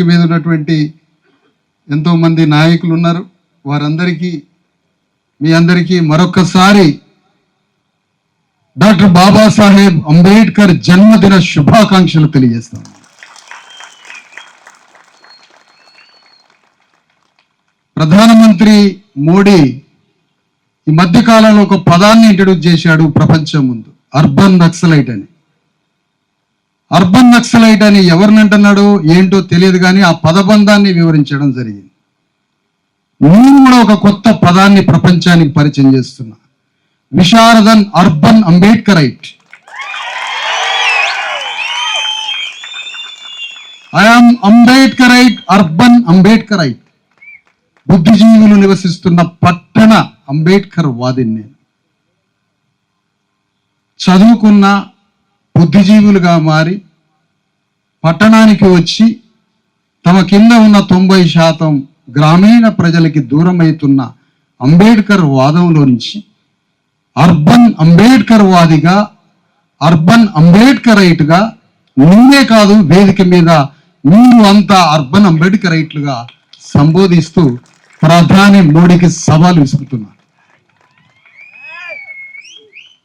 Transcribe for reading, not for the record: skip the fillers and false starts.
మీద ఉన్నటువంటి ఎంతో మంది నాయకులు ఉన్నారు. వారందరికీ మీ అందరికీ మరొకసారి డాక్టర్ బాబాసాహెబ్ అంబేద్కర్ జన్మదిన శుభాకాంక్షలు తెలియజేస్తాను. ప్రధానమంత్రి మోడీ ఈ మధ్య కాలంలో ఒక పదాన్ని ఇంట్రడ్యూస్ చేశాడు ప్రపంచం ముందు, అర్బన్ నక్సలైట్ అని. అర్బన్ నక్సలైట్ అని ఎవరిని అంటున్నాడో ఏంటో తెలియదు, కానీ ఆ పదబంధాన్ని వివరించడం జరిగింది. నేను కూడా ఒక కొత్త పదాన్ని ప్రపంచానికి పరిచయం చేస్తున్నా, Visharadan urban Ambedkarite. I am Ambedkarite, urban Ambedkarite. బుద్ధిజీవులు నివసిస్తున్న పట్టణ అంబేద్కర్ వాదిని నేను. చదువుకున్న బుద్ధిజీవులుగా మారి పట్టణానికి వచ్చి తమ కింద ఉన్న 90% గ్రామీణ ప్రజలకి దూరం అవుతున్న అంబేద్కర్ వాదంలో నుంచి అర్బన్ అంబేద్కర్ వాదిగా, అర్బన్ అంబేద్కరైట్గా నేనే కాదు, వేదిక మీద మీరు అంతా అర్బన్ అంబేద్కరైట్లుగా సంబోధిస్తూ ప్రధాని మోడీకి సవాల్ విసురుతున్నారు.